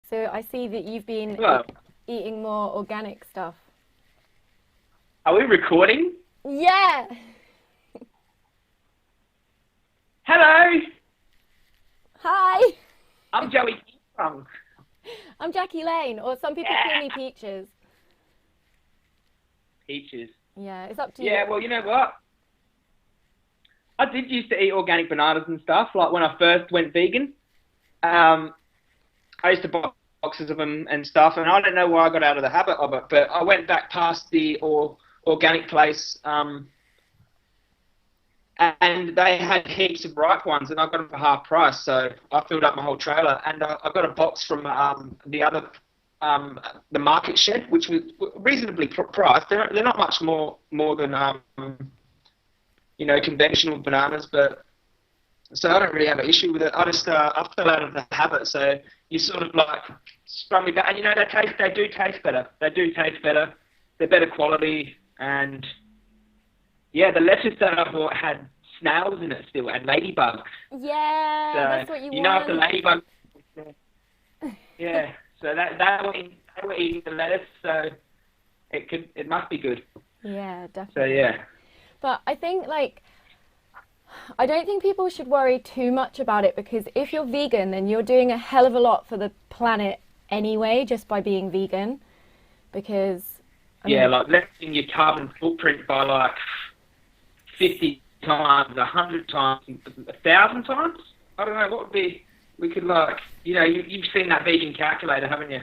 So I see that you've been Well, eating more organic stuff. are we recording? Yeah. Hello, Hi. I'm Joey Carbstrong. I'm Jackie Lane, or some people call me Yeah, Peaches. peaches. Yeah, it's up to you. Yeah, well, you know what? I did used to eat organic bananas and stuff, like when I first went vegan. Um, I used to buy boxes of them and stuff, and I don't know why I got out of the habit of it, but I went back past the organic place, and they had heaps of ripe ones, and I got them for half price, so I filled up my whole trailer, and I got a box from um, the market shed, which was reasonably priced. They're not much more than conventional bananas, but so I don't really have an issue with it. I fell out of the habit, so you sort of like sprung me back, and they do taste better. They do taste better. They're better quality, and yeah, the lettuce that I bought had snails in it still and ladybugs. Yeah, So that's what you if the want. ladybugs, yeah. So they were eating the lettuce, so it must be good. Yeah, So definitely. yeah, But I think I don't think people should worry too much about it because if you're vegan, then you're doing a hell of a lot for the planet anyway, just by being vegan. Because, I yeah, mean, like lessening your carbon footprint by like 50 times, 100 times, 1,000 times. I don't know what would be. We could you've seen that vegan calculator, haven't you?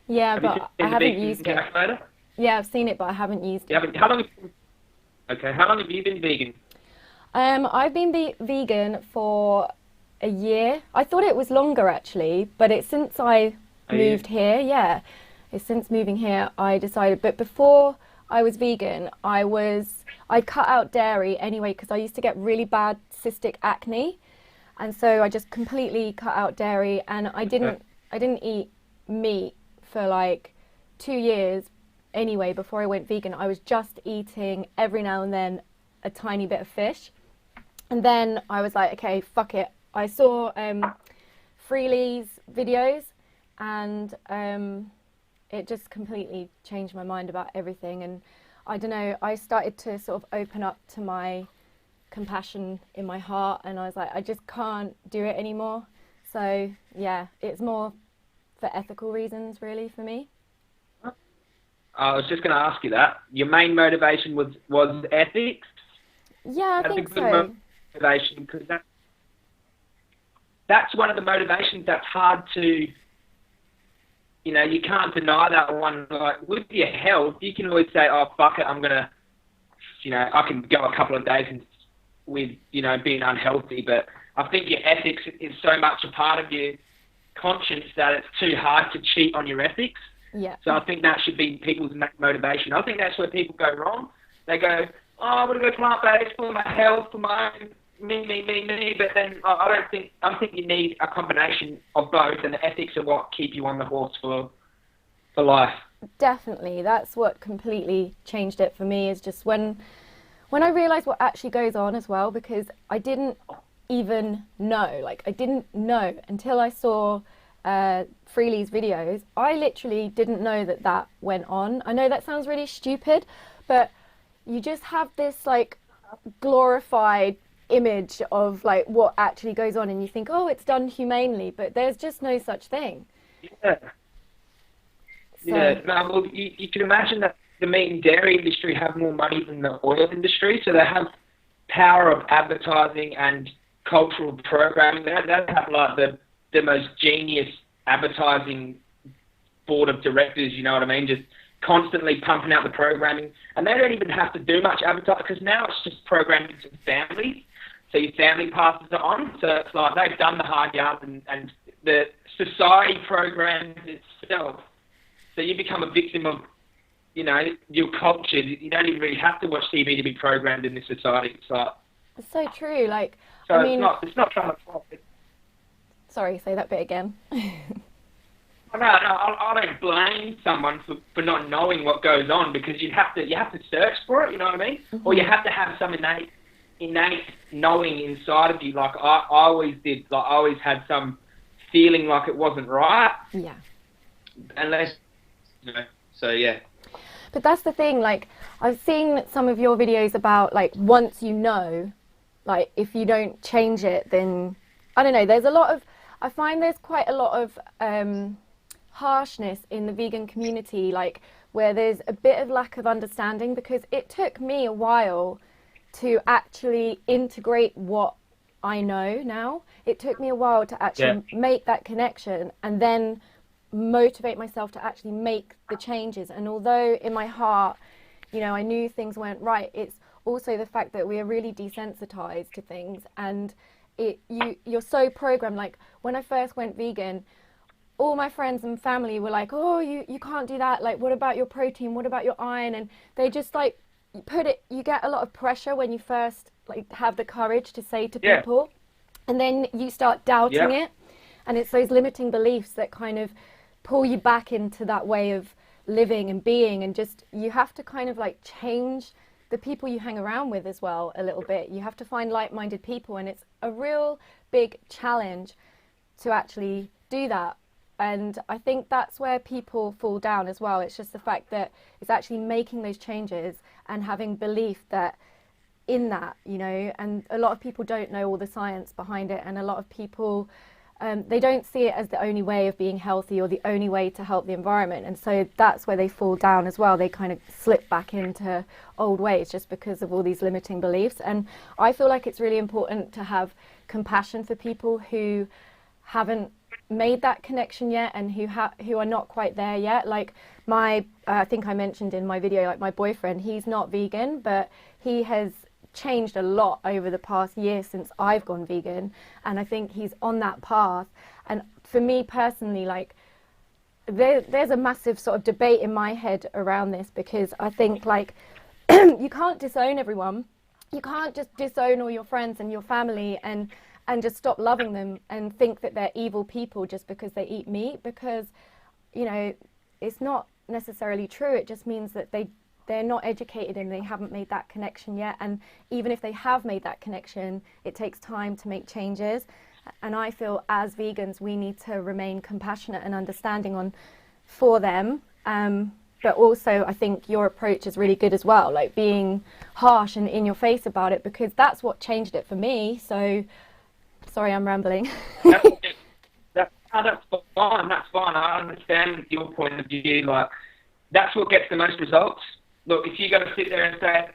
yeah, Have you but I seen the haven't vegan used it. calculator? Yeah, I've seen it, but I haven't used You it. haven't. How long? Okay, how long have you been vegan? I've been vegan for a year. I thought it was longer actually, but it's since I Are you? moved here. Yeah, it's since moving here I decided. But before I was vegan, I cut out dairy anyway because I used to get really bad cystic acne, and so I just completely cut out dairy and I didn't eat meat for like 2 years anyway before I went vegan. I was just eating every now and then a tiny bit of fish. And then I was like, okay, fuck it. I saw Freely's videos and it just completely changed my mind about everything. And I don't know, I started to sort of open up to my compassion in my heart and I was like, I just can't do it anymore. So yeah, it's more for ethical reasons really for me. I was just going to ask you that. Your main motivation was ethics. Yeah, I That's a think good so. motivation because that's one of the motivations that's hard to. You can't deny that one. Like with your health, you can always say, "Oh fuck it, I'm gonna," I can go a couple of days with being unhealthy. But I think your ethics is so much a part of your conscience that it's too hard to cheat on your ethics. Yeah. So I think that should be people's motivation. I think that's where people go wrong. They go, "Oh, I want to go plant-based for my health, for my own me." But then I think you need a combination of both, and the ethics are what keep you on the horse for life. Definitely. That's what completely changed it for me is just when I realized what actually goes on as well, because I didn't even know, like I didn't know until I saw Freely's videos. I literally didn't know that that went on. I know that sounds really stupid, but you just have this like glorified image of like what actually goes on and you think, oh, it's done humanely, but there's just no such thing. Yeah. So Yeah, no, well, you can imagine that the meat and dairy industry have more money than the oil industry, so they have power of advertising and cultural programming. They have like the most genius advertising board of directors, you know what I mean? Just constantly pumping out the programming, and they don't even have to do much advertising because now it's just programming to families. So your family passes it on. So it's like they've done the hard yards, and the society programs itself. So you become a victim of, your culture. You don't even really have to watch TV to be programmed in this society. It's like, it's so true. Like, I so mean, it's not trying to profit. sorry, say that bit again. No, I don't blame someone for not knowing what goes on because you have to search for it. You know what I mean? Or you have to have some innate knowing inside of you. Like I always did. Like I always had some feeling like it wasn't right. Yeah. Unless, so yeah. But that's the thing, like, I've seen some of your videos about, like, once you know, like, if you don't change it, then, I don't know, I find there's quite a lot of harshness in the vegan community, like, where there's a bit of lack of understanding, because it took me a while to actually integrate what I know now. It took me a while to actually make that connection and then motivate myself to actually make the changes. And although in my heart, I knew things weren't right, it's also the fact that we are really desensitized to things, and you're so programmed. Like, when I first went vegan, all my friends and family were like, oh, you can't do that, like, what about your protein, what about your iron? And they just, like, you get a lot of pressure when you first, like, have the courage to say to people, and then you start doubting it, and it's those limiting beliefs that kind of pull you back into that way of living and being, and just, you have to kind of, like, change the people you hang around with as well a little bit. You have to find like-minded people, and it's a real big challenge to actually do that. And I think that's where people fall down as well. It's just the fact that it's actually making those changes and having belief that in that, and a lot of people don't know all the science behind it, and a lot of people, they don't see it as the only way of being healthy or the only way to help the environment. And so that's where they fall down as well. They kind of slip back into old ways just because of all these limiting beliefs. And I feel like it's really important to have compassion for people who haven't made that connection yet, and who are not quite there yet. Like I think I mentioned in my video, like, my boyfriend, he's not vegan, but he has changed a lot over the past year since I've gone vegan, and I think he's on that path. And for me personally, like, there's a massive sort of debate in my head around this, because I think, like, you can't disown everyone. You can't just disown all your friends and your family and just stop loving them and think that they're evil people just because they eat meat, because, it's not necessarily true. It just means that they're not educated and they haven't made that connection yet. And even if they have made that connection, it takes time to make changes. And I feel as vegans, we need to remain compassionate and understanding for them. But also, I think your approach is really good as well, like being harsh and in your face about it, because that's what changed it for me. So, sorry, I'm rambling. That's fine. That's fine. I understand your point of view. Like, that's what gets the most results. Look, if you're going to sit there and say,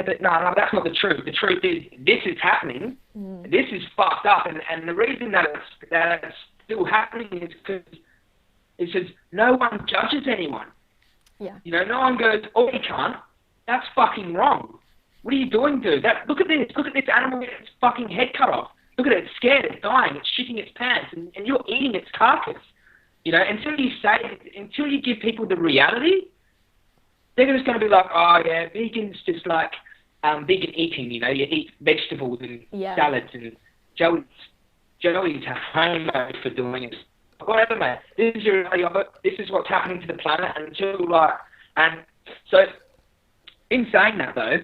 but no, that's not the truth. The truth is, this is happening. This is fucked up, and the reason that it's still happening is because it says no one judges anyone. Yeah. No one goes, oh, you can't. That's fucking wrong. What are you doing, dude? Look at this. Look at this animal with its fucking head cut off. Look at it. It's scared. It's dying. It's shitting its pants, and you're eating its carcass. Until you give people the reality, they're just going to be like, oh yeah, vegan's just like vegan eating. You eat vegetables and salads, and Joey's a homo for doing it. Whatever, mate. This is your reality of it. This is what's happening to the planet. And so, in saying that though,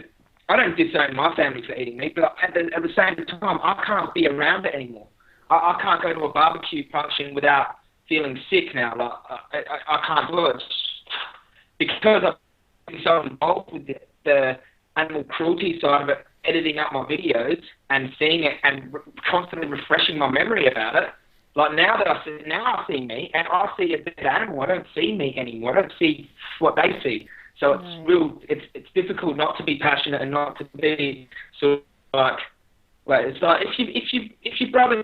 I don't disown my family for eating meat, but at the same time, I can't be around it anymore. I can't go to a barbecue function without feeling sick now. Like, I can't do it because I've been so involved with the animal cruelty side of it, editing up my videos and seeing it and constantly refreshing my memory about it. Like, now I see meat, and I see a dead animal. I don't see meat anymore. I don't see what they see. So it's difficult not to be passionate and not to be sort of like it's like if your brother,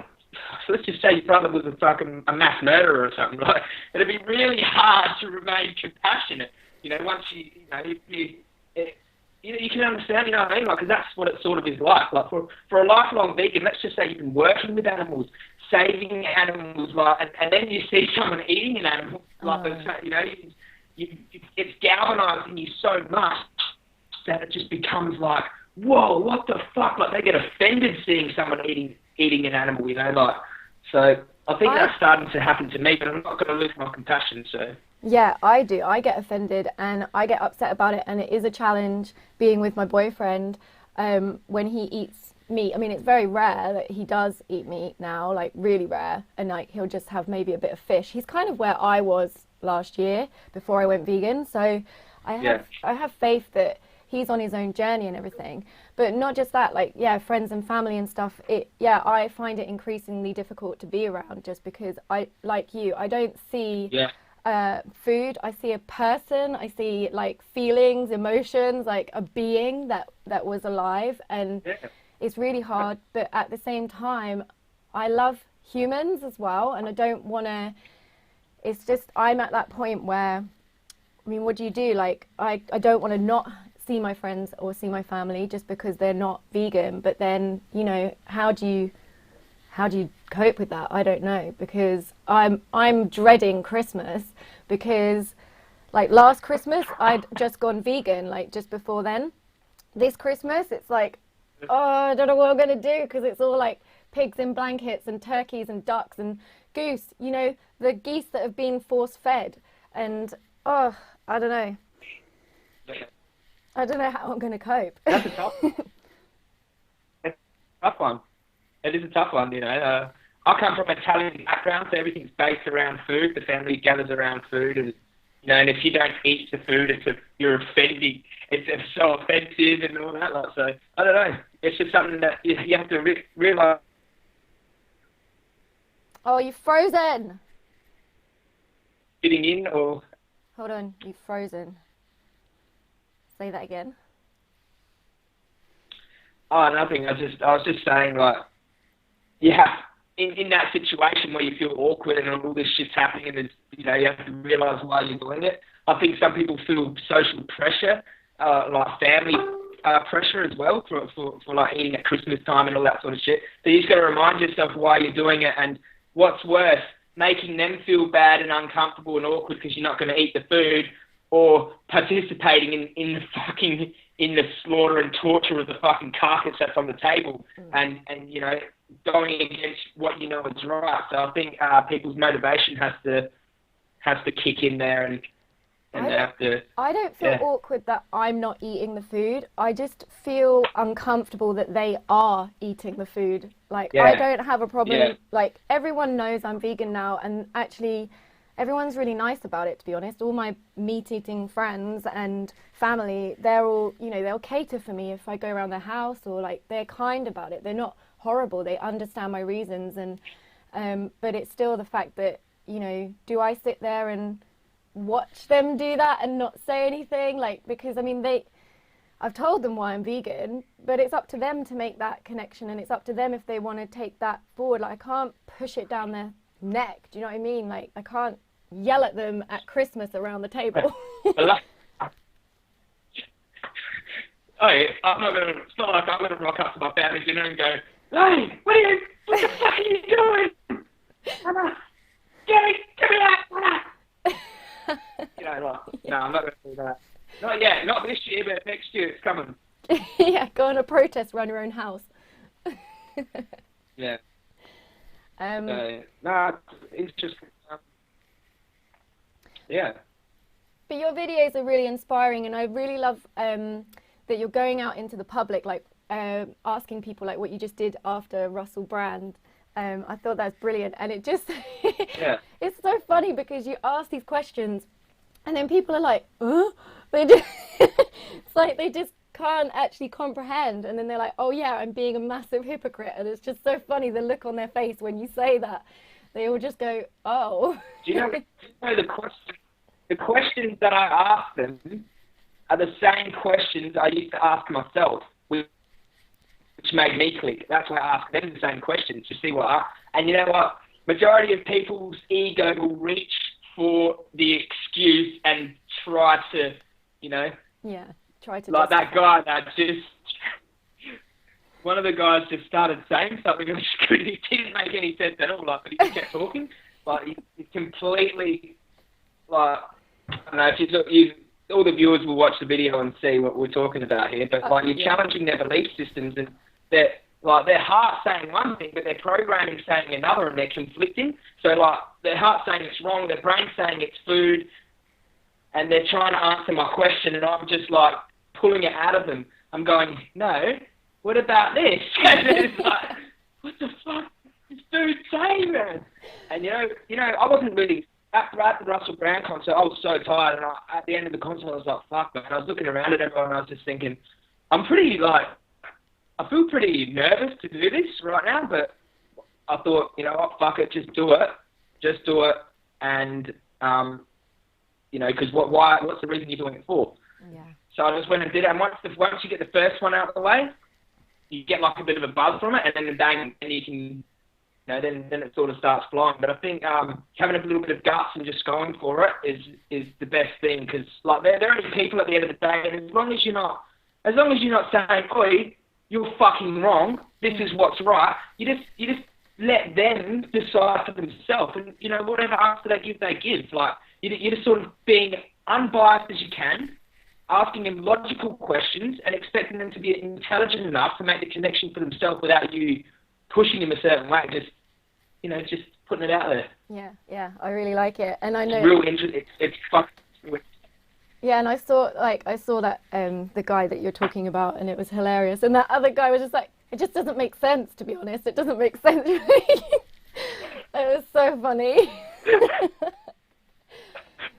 let's just say your brother was a mass murderer or something, like, it'd be really hard to remain compassionate. Once you can understand, you know what I mean? Like, 'cause that's what it sort of is like. Like, for a lifelong vegan, let's just say you've been working with animals, saving animals, like, and then you see someone eating an animal, like, it's galvanizing you so much that it just becomes like, whoa, what the fuck? Like, they get offended seeing someone eating an animal, like. So I think that's starting to happen to me, but I'm not going to lose my compassion, so. Yeah, I do. I get offended and I get upset about it, and it is a challenge being with my boyfriend when he eats meat. I mean, it's very rare that he does eat meat now, like really rare, and like he'll just have maybe a bit of fish. He's kind of where I was last year before I went vegan, so I have faith that he's on his own journey and everything. But not just that, like, yeah, friends and family and stuff, I find it increasingly difficult to be around, just because I don't see food. I see a person, I see like feelings, emotions, like a being that was alive, and it's really hard. But at the same time, I love humans as well, and I don't want to, it's just, I'm at that point where, I mean, what do you do? Like, I don't want to not see my friends or see my family just because they're not vegan. But then, you know, how do you cope with that? I don't know, because I'm dreading Christmas, because like last Christmas I'd just gone vegan, like just before then. This Christmas it's like, oh, I don't know what I'm gonna do, because it's all like pigs in blankets and turkeys and ducks and goose, you know, the geese that have been force fed, and I don't know. I don't know how I'm gonna cope. That's a tough one. It is a tough one, you know. I come from an Italian background, so everything's based around food. The family gathers around food, and you know, and if you don't eat the food, you're offending. It's so offensive and all that. Like, so I don't know. It's just something that you have to realize. Oh, you've frozen. Fitting in, or hold on, you've frozen. Say that again. Oh, nothing. I was just saying, like, you have in that situation where you feel awkward and all this shit's happening, and there's, you know, you have to realise why you're doing it. I think some people feel social pressure, like family pressure as well, for like eating at Christmas time and all that sort of shit. So you just got to remind yourself why you're doing it, and what's worse, making them feel bad and uncomfortable and awkward because you're not going to eat the food, or participating in the slaughter and torture of the fucking carcass that's on the table, and you know, going against what you know is right. So I think people's motivation has to kick in there, and they have to. I don't feel awkward that I'm not eating the food. I just feel uncomfortable that they are eating the food. Like, I don't have a problem. Yeah. Like, everyone knows I'm vegan now, and actually everyone's really nice about it, to be honest. All my meat-eating friends and family, they're all, you know, they'll cater for me if I go around their house, or like, they're kind about it. They're not horrible. They understand my reasons, and but it's still the fact that, you know, do I sit there and watch them do that and not say anything? Like, because I mean, I've told them why I'm vegan, but it's up to them to make that connection, and it's up to them if they want to take that forward. Like, I can't push it down their neck. Do you know what I mean? Like, I can't yell at them at Christmas around the table. It's not like I'm gonna rock up to my family dinner and go, "Hey, what the fuck are you doing? Give me that!" You know, like, no, I'm not gonna do that. Not yet, not this year, but next year it's coming. Yeah, go on a protest around your own house. Yeah. No, it's just. Yeah. But your videos are really inspiring, and I really love that you're going out into the public, like asking people, like what you just did after Russell Brand. I thought that's brilliant, and it just it's so funny because you ask these questions, and then people are like, they just it's like they just can't actually comprehend, and then they're like, oh yeah, I'm being a massive hypocrite, and it's just so funny the look on their face when you say that. They all just go, oh. Do you know the questions that I ask them are the same questions I used to ask myself, which made me click. That's why I ask them the same questions to see and you know what? Majority of people's ego will reach for the excuse and try to, you know. Yeah, try to. Like that guy that just. One of the guys just started saying something, and it didn't make any sense at all. Like, but he just kept talking. Like, he completely, like, I don't know, if you look, all the viewers will watch the video and see what we're talking about here. But like, you're challenging their belief systems, and their heart's saying one thing, but their programming saying another, and they're conflicting. So like, their heart's saying it's wrong, their brain's saying it's food, and they're trying to answer my question, and I'm just like pulling it out of them. I'm going, no. what about this? And it's like, what the fuck is this dude saying, man? And you know, I wasn't really at the Russell Brand concert. I was so tired, and at the end of the concert, I was like, fuck, man. I was looking around at everyone, and I was just thinking, I feel pretty nervous to do this right now, but I thought, you know what, fuck it, just do it, and you know, because what's the reason you're doing it for? Yeah. So I just went and did it, and once you get the first one out of the way, you get like a bit of a buzz from it, and then bang, and you can, you know, then it sort of starts flying. But I think having a little bit of guts and just going for it is the best thing, because like they're only people at the end of the day, and as long as you're not saying, oi, you're fucking wrong, this is what's right, you just let them decide for themselves, and you know, whatever answer they give. Like you're just sort of being unbiased as you can, asking them logical questions and expecting them to be intelligent enough to make the connection for themselves without you pushing them a certain way. Just putting it out there. Yeah, I really like it, and I know it's real interesting. It's fucking. Yeah, and I saw that the guy that you're talking about, and it was hilarious. And that other guy was just like, it just doesn't make sense, to be honest. It doesn't make sense. It was so funny.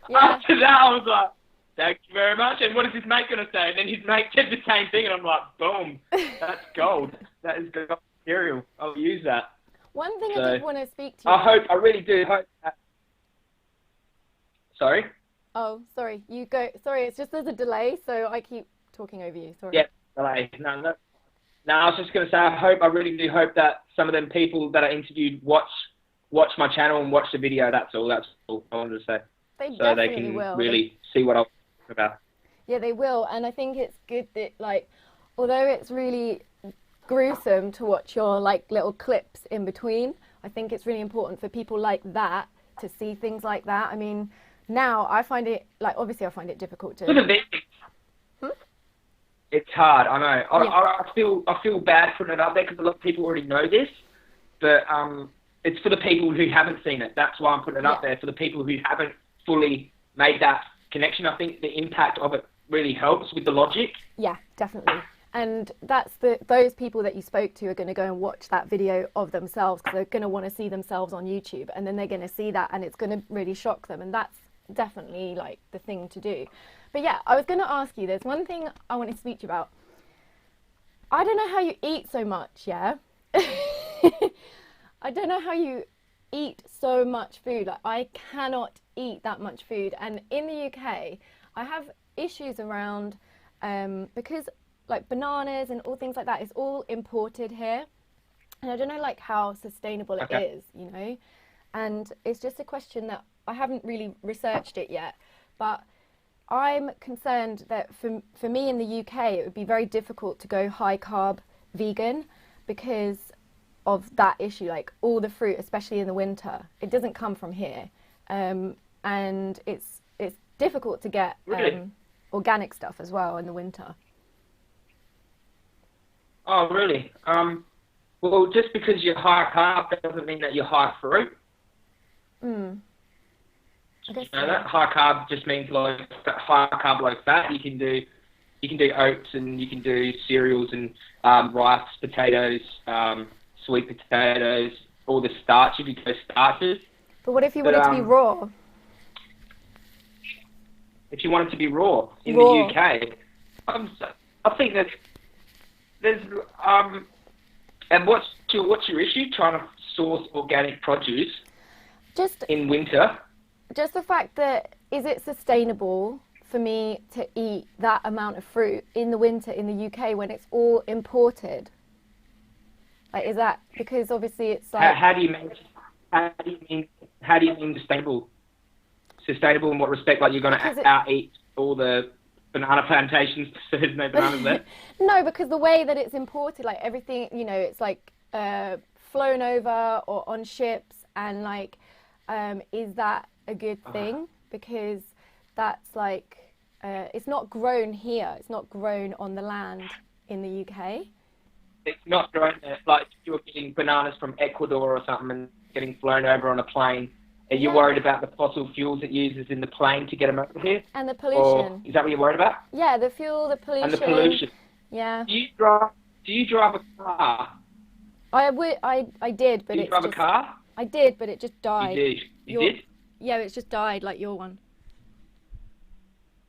Yeah. After that, I was like, thank you very much. And what is his mate going to say? And then his mate said the same thing, and I'm like, boom, that's gold. That is gold material. I'll use that. One thing I did want to speak to you I really do hope that... Sorry? Oh, sorry. You go. Sorry, it's just there's a delay, so I keep talking over you. Sorry. Yeah, delay. No, I was just going to say, I really do hope that some of them people that I interviewed watch my channel and watch the video. That's all I wanted to say. They can will. really see what I'm talking about. Yeah, they will. And I think it's good that, like, although it's really gruesome to watch your, like, little clips in between, I think it's really important for people like that to see things like that. I mean, now I find it, like, obviously I find it difficult to... It's hard, I know. Yeah. I feel bad putting it up there because a lot of people already know this, but it's for the people who haven't seen it. That's why I'm putting it up there, for the people who haven't fully made that connection. I think the impact of it really helps with the logic. Yeah, definitely. And that's those people that you spoke to are going to go and watch that video of themselves because they're going to want to see themselves on YouTube, and then they're going to see that and it's going to really shock them, and that's definitely like the thing to do. But yeah, I was going to ask you, there's one thing I wanted to speak to you about. I don't know how you eat so much, yeah? I don't know how you eat so much food. Like, I cannot eat that much food. And in the UK, I have issues around, because like bananas and all things like that is all imported here. And I don't know like how sustainable it is, you know? And it's just a question that I haven't really researched it yet, but I'm concerned that for me in the UK, it would be very difficult to go high carb vegan because of that issue. Like all the fruit, especially in the winter, it doesn't come from here, and it's difficult to get organic stuff as well in the winter. Oh, really? Well, just because you're high carb, that doesn't mean that you're high fruit. I guess that high carb just means like high carb, low fat. You can do oats and you can do cereals and rice, potatoes, sweet potatoes, all the starch. You can go starches. But what if you want it to be raw? If you want it to be raw in the UK, I think that there's and what's your issue trying to source organic produce just in winter? Just the fact that, is it sustainable for me to eat that amount of fruit in the winter in the UK when it's all imported? Like, is that because obviously it's like... How do you mean sustainable? Sustainable in what respect? Like you're going to out-eat all the banana plantations so there's no bananas left? No, because the way that it's imported, like everything, you know, it's like flown over or on ships, and like, is that a good thing? Because that's like, it's not grown here. It's not grown on the land in the UK. It's not grown there. Like you're getting bananas from Ecuador or something and getting flown over on a plane. Are you worried about the fossil fuels it uses in the plane to get them over here? And the pollution. Or is that what you're worried about? Yeah, the fuel, the pollution. And the pollution. Yeah. Do Do you drive a car? I did, but Do you it's drive just a car? I did, but it just died. You did. You did? Yeah, it's just died like your one.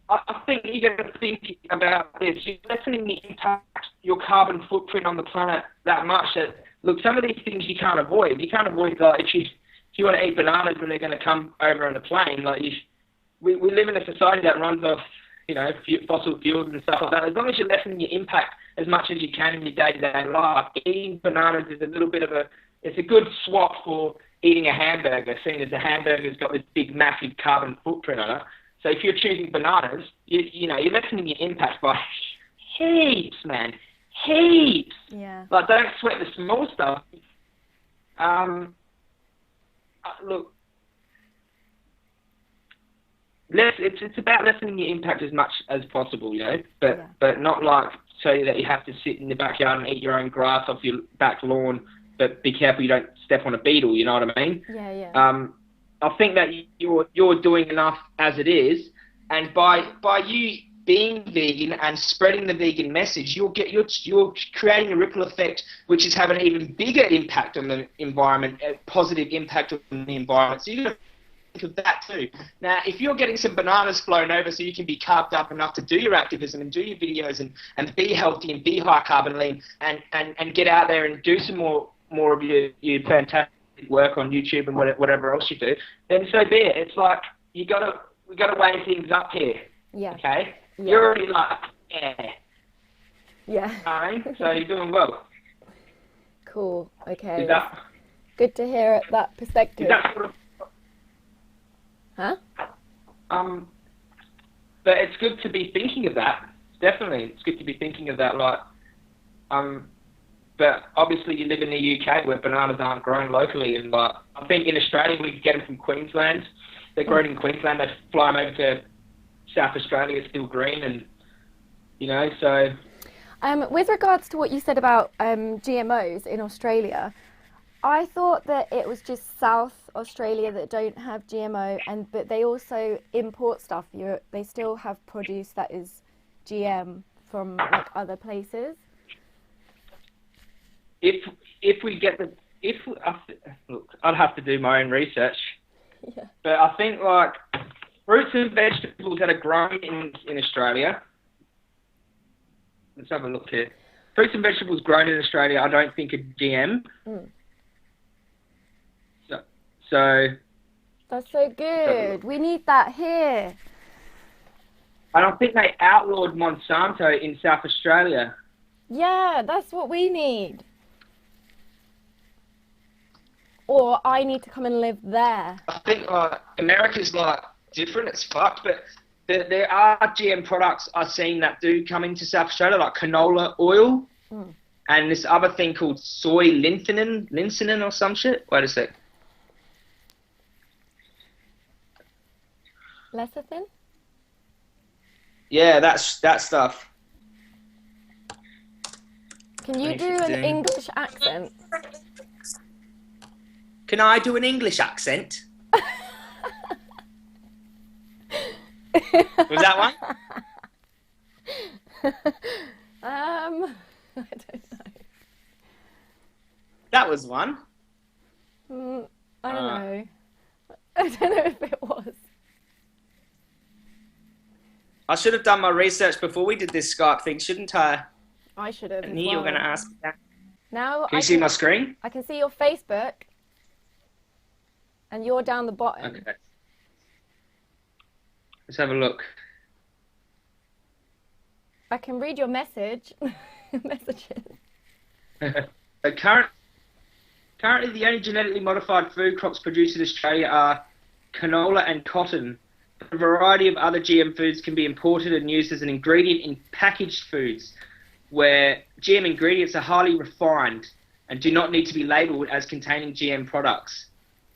I think you got to think about this. You're lessening the impact, your carbon footprint on the planet that much that, look, some of these things you can't avoid. You can't avoid, like, if you want to eat bananas when they're going to come over on a plane, like, we live in a society that runs off, you know, fossil fuels and stuff like that. As long as you're lessening your impact as much as you can in your day-to-day life, eating bananas is a little bit of it's a good swap for eating a hamburger, seeing as the hamburger's got this big, massive carbon footprint on it. So if you're choosing bananas, you know, you're lessening your impact by heaps, man. Heaps. Yeah. Like, don't sweat the small stuff. Look, it's about lessening your impact as much as possible, you know, but not like so that you have to sit in the backyard and eat your own grass off your back lawn, but be careful you don't step on a beetle, you know what I mean? Yeah, yeah. I think that you're doing enough as it is, and by you being vegan and spreading the vegan message, you're creating a ripple effect, which is having an even bigger impact on the environment, a positive impact on the environment. So you got to think of that too. Now, if you're getting some bananas flown over so you can be carved up enough to do your activism and do your videos and be healthy and be high carbon lean and get out there and do some more of your fantastic work on YouTube and whatever else you do, then so be it. It's like we gotta weigh things up here. Yeah. Okay. Yeah. You're already like, yeah. Yeah. Alright. So you're doing well. Cool. Okay. Is that good to hear that perspective? Is that sort of? Huh? But it's good to be thinking of that. Definitely, it's good to be thinking of that. Like, but obviously you live in the UK where bananas aren't grown locally, and like I think in Australia we get them from Queensland. They're grown in Queensland. They fly them over to South Australia. It's still green, and you know. So, with regards to what you said about GMOs in Australia, I thought that it was just South Australia that don't have GMO, but they also import stuff. They still have produce that is GM from like other places. If we get look, I'd have to do my own research. Yeah. But I think like fruits and vegetables that are grown in Australia. Let's have a look here. Fruits and vegetables grown in Australia, I don't think are GM. Mm. So. That's so good. We need that here. I don't think they outlawed Monsanto in South Australia. Yeah, that's what we need. Or I need to come and live there. I think America's like different as fuck, but there are GM products I've seen that do come into South Australia, like canola oil, and this other thing called soy linsenin or some shit. Wait a sec. Lecithin? Yeah, that's that stuff. Can you do an English accent? Can I do an English accent? Was that one? I don't know. That was one. I don't know. I don't know if it was. I should have done my research before we did this Skype thing, shouldn't I? I should have. I knew you were going to ask me that. Now Can you see my screen? I can see your Facebook, and you're down the bottom. Okay. Let's have a look. I can read your messages. Currently, the only genetically modified food crops produced in Australia are canola and cotton. A variety of other GM foods can be imported and used as an ingredient in packaged foods, where GM ingredients are highly refined and do not need to be labelled as containing GM products.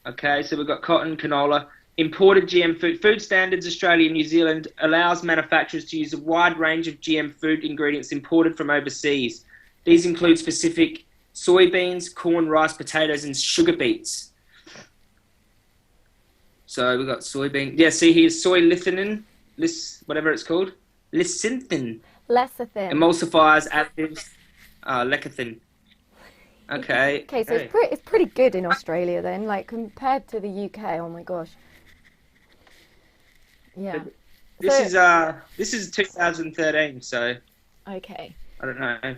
Okay, so we've got cotton, canola, imported GM food. Food Standards Australia and New Zealand allows manufacturers to use a wide range of GM food ingredients imported from overseas. These include specific soybeans, corn, rice, potatoes, and sugar beets. So we've got soybean. Yeah, see here's soy lecithin, whatever it's called. Lecithin. Lecithin. Emulsifiers, additives. lecithin. Okay. Okay, so it's pretty good in Australia then, like compared to the UK. Oh my gosh. Yeah. This is 2013, so Okay. I don't know.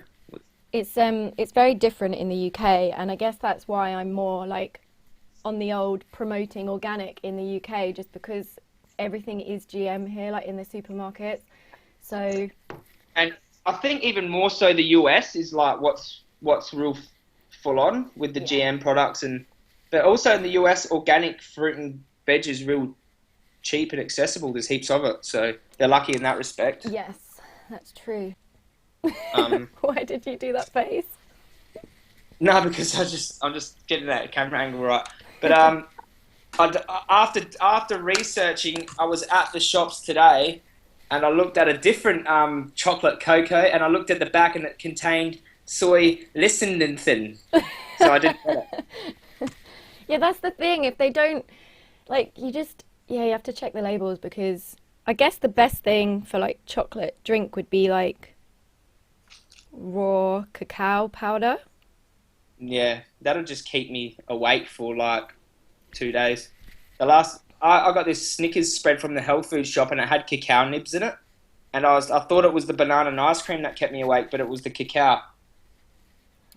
It's very different in the UK, and I guess that's why I'm more like on the old promoting organic in the UK, just because everything is GM here, like in the supermarkets. So. And I think even more so the US is like what's real full on with the GM products, but also in the US organic fruit and veg is real cheap and accessible. There's heaps of it, so they're lucky in that respect. Yes, that's true. Why did you do that face? No, because I'm just getting that camera angle right. But after researching, I was at the shops today, and I looked at a different chocolate cocoa, and I looked at the back, and it contained soy lecithin. So I didn't get it. Yeah, that's the thing. If they don't, like, you have to check the labels, because I guess the best thing for like chocolate drink would be like raw cacao powder. Yeah, that'll just keep me awake for like 2 days. I got this Snickers spread from the health food shop, and it had cacao nibs in it, and I thought it was the banana and ice cream that kept me awake, but it was the cacao.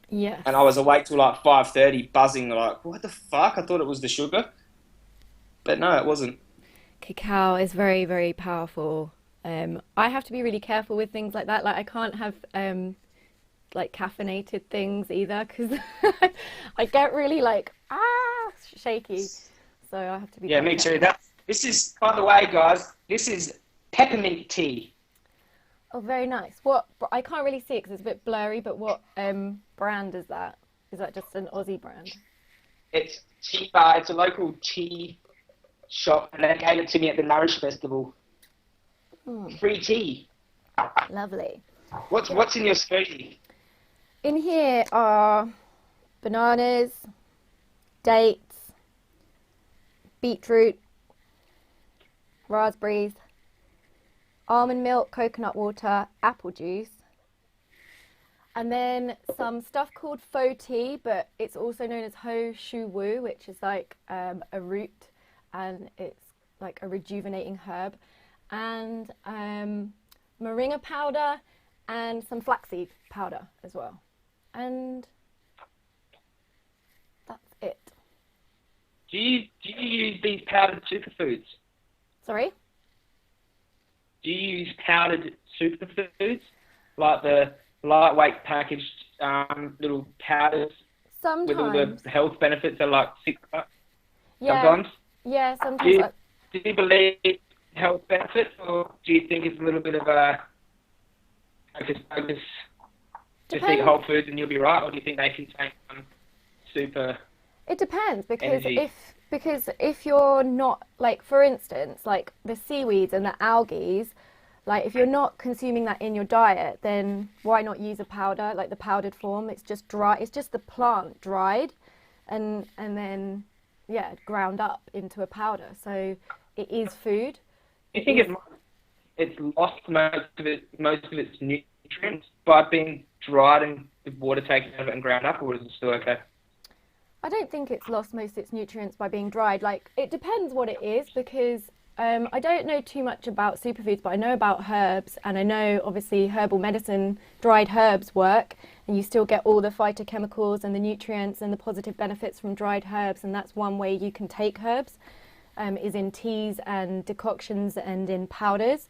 Yeah. And I was awake till like 5:30, buzzing like, what the fuck? I thought it was the sugar, but no, it wasn't. Cacao is very, very powerful. I have to be really careful with things like that. Like I can't have like caffeinated things either, because I get really like shaky. So I have to be. Yeah, me too. This is, by the way, guys. This is peppermint tea. Oh, very nice. What? I can't really see it because it's a bit blurry. But what brand is that? Is that just an Aussie brand? It's tea bar. It's a local tea shop, and they gave it to me at the Nourish Festival. Free tea. Lovely. What's in your smoothie? In here are bananas, dates, beetroot, raspberries, almond milk, coconut water, apple juice, and then some stuff called faux tea, but it's also known as ho shu wu, which is like a root, and it's like a rejuvenating herb, and moringa powder, and some flaxseed powder as well. And that's it. Do you use these powdered superfoods? Sorry? Do you use powdered superfoods, like the lightweight packaged little powders Sometimes. with all the health benefits are like $6? Yeah. Sometimes? Yeah, sometimes. Do you believe health benefits, or do you think it's a little bit of a focus? Just eat whole foods and you'll be right, or do you think they contain some super? It depends, because energy? if you're not, like, for instance, like the seaweeds and the algae, like if you're not consuming that in your diet, then why not use a powder, like the powdered form? It's just dry. It's just the plant dried, and then ground up into a powder. So it is food. Do you think it's lost most of its nutrients by being dried and the water taken out of it and ground up, or is it still okay? I don't think it's lost most of its nutrients by being dried. Like, it depends what it is, because I don't know too much about superfoods, but I know about herbs, and I know obviously herbal medicine, dried herbs work, and you still get all the phytochemicals and the nutrients and the positive benefits from dried herbs, and that's one way you can take herbs, is in teas and decoctions and in powders.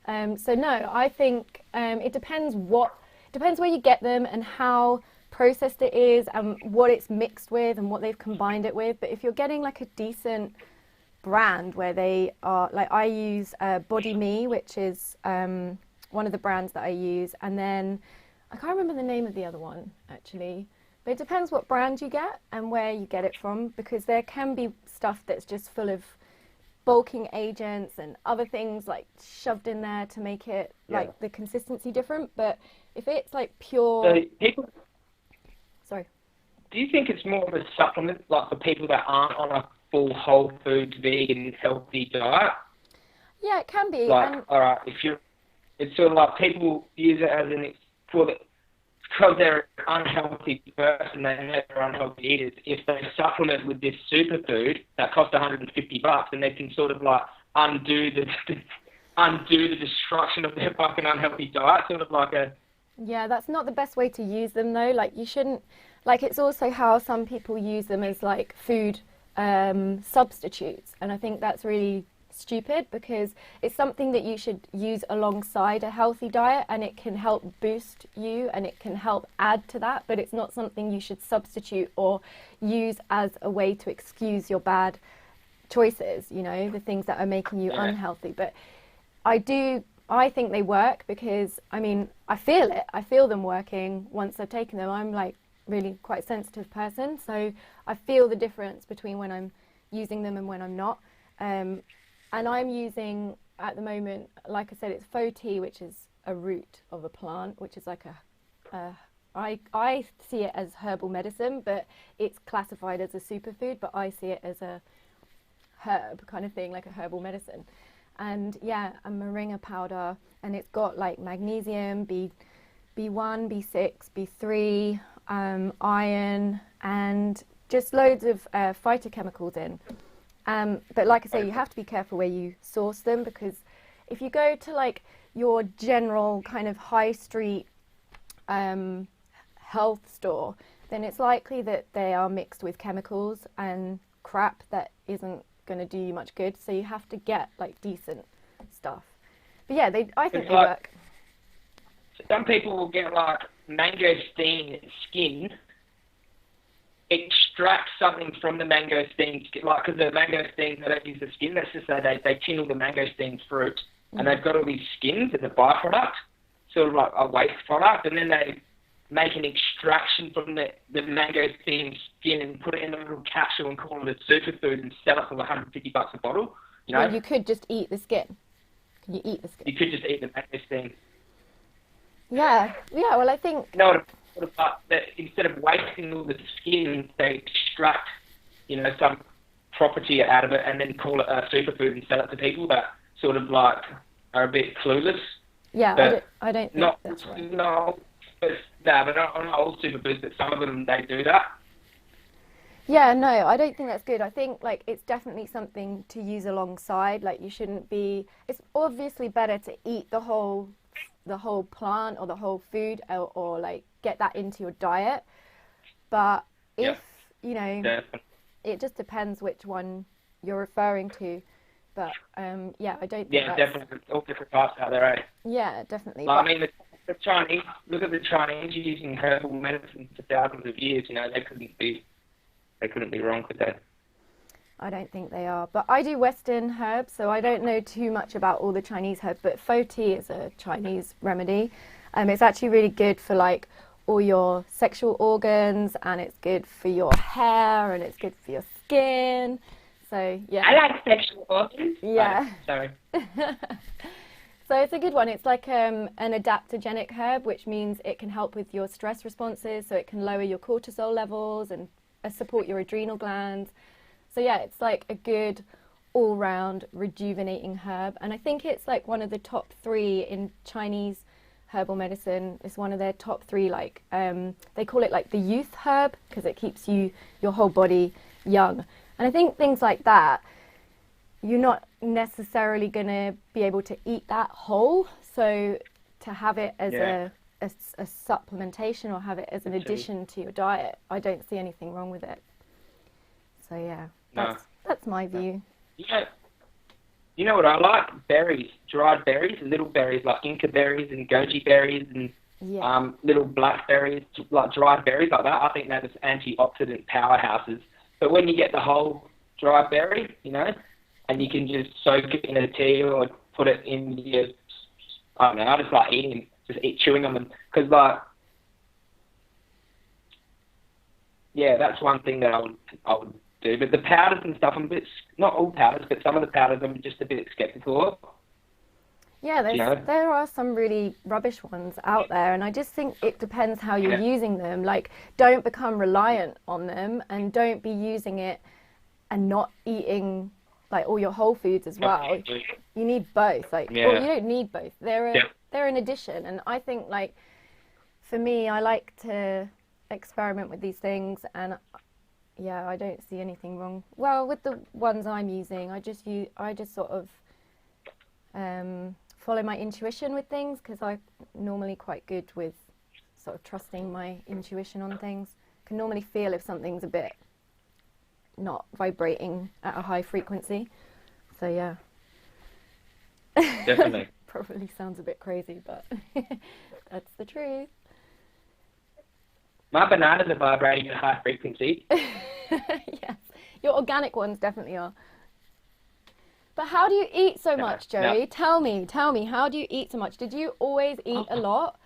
So no, I think it depends where you get them and how processed it is and what it's mixed with and what they've combined it with. But if you're getting like a decent brand where they are, like, I use Body Me, which is one of the brands that I use, and then I can't remember the name of the other one actually, but it depends what brand you get and where you get it from, because there can be stuff that's just full of bulking agents and other things like shoved in there to make it like the consistency different. But if it's like pure, sorry, do you think it's more of a supplement, like for people that aren't on a full whole foods vegan healthy diet? Yeah, it can be. Like, all right, it's sort of like people use it as because they're an unhealthy person, they know they're unhealthy eaters. If they supplement with this superfood that costs $150, and they can sort of like undo the destruction of their fucking unhealthy diet, sort of like a. Yeah, that's not the best way to use them though. Like you shouldn't. Like it's also how some people use them as like food substitutes, and I think that's really stupid because it's something that you should use alongside a healthy diet, and it can help boost you and it can help add to that, but it's not something you should substitute or use as a way to excuse your bad choices, you know, the things that are making you unhealthy. But I think they work because, I mean, I feel them working once I've taken them. I'm like really quite a sensitive person, so I feel the difference between when I'm using them and when I'm not. And I'm using, at the moment, like I said, it's faux tea, which is a root of a plant, which is like I see it as herbal medicine, but it's classified as a superfood, but I see it as a herb kind of thing, like a herbal medicine. And yeah, a moringa powder, and it's got like magnesium, B1, B6, B3, iron, and just loads of phytochemicals in. But like I say, you have to be careful where you source them, because if you go to like your general kind of high street health store, then it's likely that they are mixed with chemicals and crap that isn't going to do you much good. So you have to get like decent stuff. But yeah, I think they work. Some people will get like mangosteen skin, extract something from the mangosteen, like, because the mangosteen, they don't use the skin, let's just say they tinnel the mangosteen fruit, and they've got all these skins as a byproduct, sort of like a waste product, and then they make an extraction from the mangosteen skin and put it in a little capsule and call it a superfood and sell it for $150 a bottle. You know? Well, you could just eat the skin. Can you eat the skin? You could just eat the mangosteen. Yeah, well, I think... No, that instead of wasting all the skin, they extract, you know, some property out of it and then call it a superfood and sell it to people that sort of like are a bit clueless. Yeah, I don't think that's right. But not all superfoods, but some of them, they do that. Yeah, no, I don't think that's good. I think like it's definitely something to use alongside. Like you shouldn't be. It's obviously better to eat the whole plant or the whole food, or like get that into your diet. But if you know, it just depends which one you're referring to. But yeah, I don't think definitely all different types out there, eh? Yeah, definitely. Like, I mean, the Chinese, look at the Chinese using herbal medicine for thousands of years. You know, they couldn't be wrong with that. I don't think they are. But I do Western herbs, so I don't know too much about all the Chinese herbs. But faux tea is a Chinese remedy. It's actually really good for like all your sexual organs, and it's good for your hair, and it's good for your skin. So yeah. I like sexual organs. Yeah. Oh, sorry. So it's a good one. It's like an adaptogenic herb, which means it can help with your stress responses. So it can lower your cortisol levels and support your adrenal glands. So yeah, it's like a good all-round rejuvenating herb. And I think it's like one of the top 3 in Chinese herbal medicine. It's one of their top 3, like, they call it like the youth herb, because it keeps your whole body young. And I think things like that, you're not necessarily going to be able to eat that whole. So to have it as a supplementation or have it as an addition to your diet, I don't see anything wrong with it. So yeah, that's my view. You know what I like? Berries, dried berries, little berries like Inca berries and goji berries and little blackberries, like dried berries like that. I think they're just antioxidant powerhouses. But when you get the whole dried berry, you know, and you can just soak it in a tea or put it in your, I don't know, I just like chewing on them. Because, like, yeah, that's one thing that I would do. But the powders and stuff, I'm a bit, not all powders, but some of the powders I'm just a bit skeptical of. Yeah, there are some really rubbish ones out there, and I just think it depends how you're using them. Like, don't become reliant on them, and don't be using it and not eating like all your whole foods as well. You need both. Like, well, you don't need both. They're an addition, and I think like for me, I like to experiment with these things, and yeah, I don't see anything wrong. Well, with the ones I'm using, I just sort of follow my intuition with things, because I'm normally quite good with sort of trusting my intuition on things. I can normally feel if something's a bit not vibrating at a high frequency. So yeah. Definitely. Probably sounds a bit crazy, but that's the truth. My bananas are vibrating at a high frequency. Yes, your organic ones definitely are. But how do you eat so much, Joey? No. Tell me, how do you eat so much? Did you always eat a lot?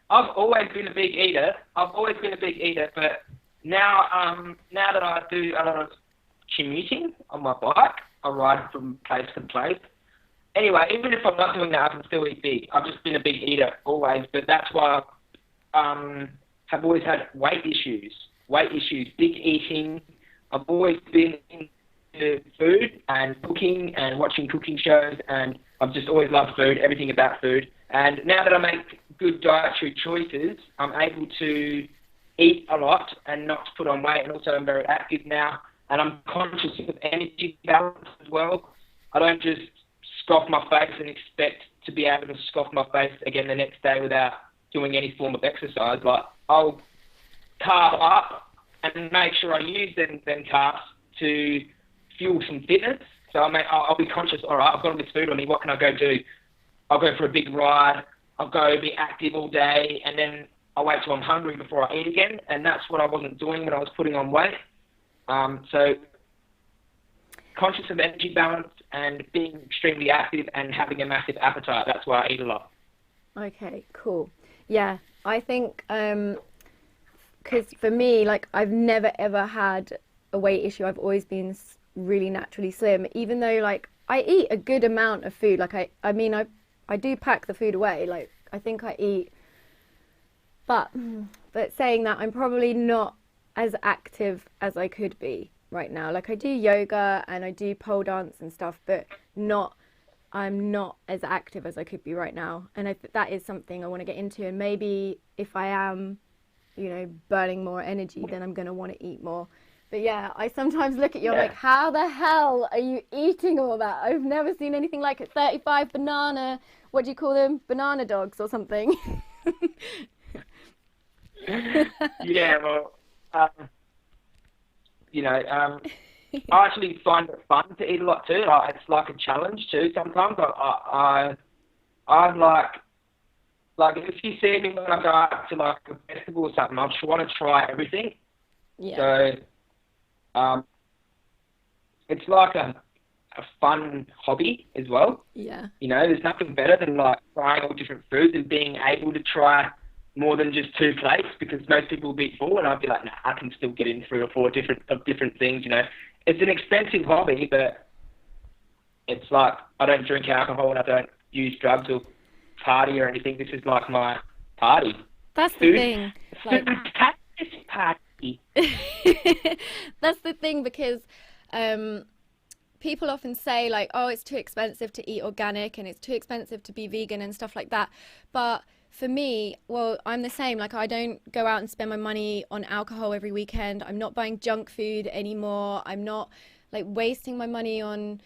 I've always been a big eater. But now that I do a lot of commuting on my bike, I ride from place to place. Anyway, even if I'm not doing that, I can still eat big. I've just been a big eater always, but that's why I have always had weight issues, big eating. I've always been into food and cooking and watching cooking shows, and I've just always loved food, everything about food. And now that I make good dietary choices, I'm able to eat a lot and not to put on weight, and also I'm very active now, and I'm conscious of energy balance as well. I don't just scoff my face and expect to be able to scoff my face again the next day without doing any form of exercise. Like, I'll carb up and make sure I use them carbs to fuel some fitness. So I'll be conscious, all right, I've got all this food on me, what can I go do? I'll go for a big ride, I'll go be active all day, and then I'll wait till I'm hungry before I eat again. And that's what I wasn't doing when I was putting on weight. So conscious of energy balance and being extremely active and having a massive appetite. That's why I eat a lot. Okay, cool. Yeah, I think because for me, like, I've never ever had a weight issue. I've always been really naturally slim, even though, like, I eat a good amount of food. Like, I do pack the food away. Like, I think I eat, but saying that, I'm probably not as active as I could be right now. Like, I do yoga and I do pole dance and stuff, but I'm not as active as I could be right now. And that is something I want to get into. And maybe if I am, burning more energy, then I'm going to want to eat more. But yeah, I sometimes look at you, I'm like, how the hell are you eating all that? I've never seen anything like it. 35 banana, what do you call them? Banana dogs or something. Yeah, well, I actually find it fun to eat a lot too. It's like a challenge too. Sometimes I'm like if you see me when I go out to like a festival or something, I just want to try everything. Yeah. So, it's like a fun hobby as well. Yeah. There's nothing better than like trying all different foods and being able to try more than just 2 plates, because most people will be full, and I'd be like, nah, I can still get in 3 or 4 different things. It's an expensive hobby, but it's like, I don't drink alcohol and I don't use drugs or party or anything. This is like my party. That's the thing. Like, party. That's the thing, because people often say, like, oh, it's too expensive to eat organic and it's too expensive to be vegan and stuff like that. But for me, well, I'm the same. Like, I don't go out and spend my money on alcohol every weekend. I'm not buying junk food anymore. I'm not, like, wasting my money on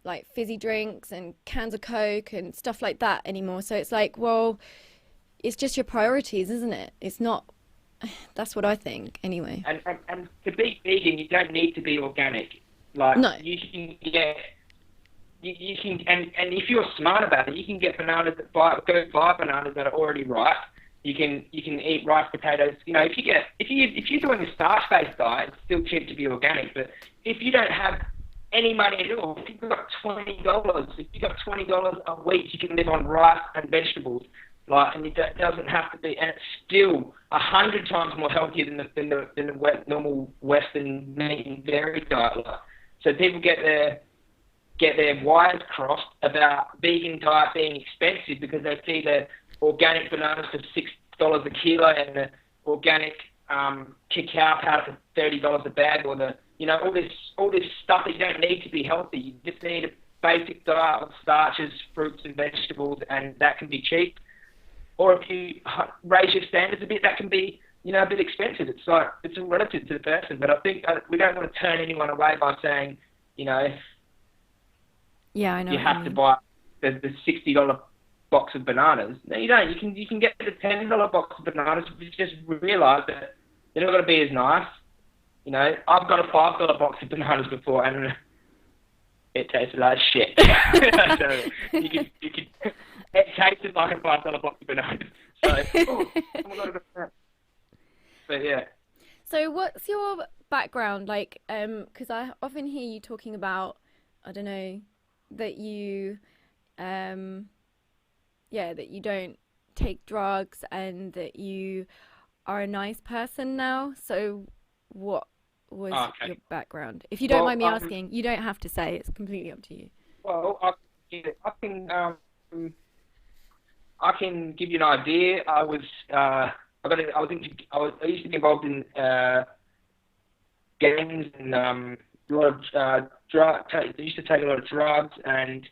like fizzy drinks and cans of Coke and stuff like that anymore. So it's like, well, it's just your priorities, isn't it? It's not. That's what I think, anyway. And to be vegan, you don't need to be organic. Like, no. You can get. You can, and if you're smart about it, you can get bananas go buy bananas that are already ripe. You can eat rice potatoes. If you're doing a starch-based diet, it's still cheap to be organic. But if you don't have any money at all, if you've got $20 a week, you can live on rice and vegetables. Like, and it doesn't have to be, and it's still 100 times more healthier than the normal Western meat and dairy diet. So people get their wires crossed about vegan diet being expensive because they see the organic bananas for $6 a kilo and the organic cacao powder for $30 a bag, or all this stuff that you don't need to be healthy. You just need basic diet of starches, fruits and vegetables, and that can be cheap. Or if you raise your standards a bit, that can be, a bit expensive. It's relative to the person. But I think we don't want to turn anyone away by saying, yeah, I know you have to buy the $60 box of bananas. No, you don't. You can get the $10 box of bananas if you just realise that they're not going to be as nice. I've got a $5 box of bananas before, and it tasted like shit. So you can it tasted like a $5 box of bananas. So, but yeah. So what's your background like? Because I often hear you talking about, I don't know, that you, that you don't take drugs and that you are a nice person now. So what was your background? If you don't mind me asking, you don't have to say. It's completely up to you. Well, I can give you an idea. I used to be involved in gangs and a lot of I used to take a lot of drugs and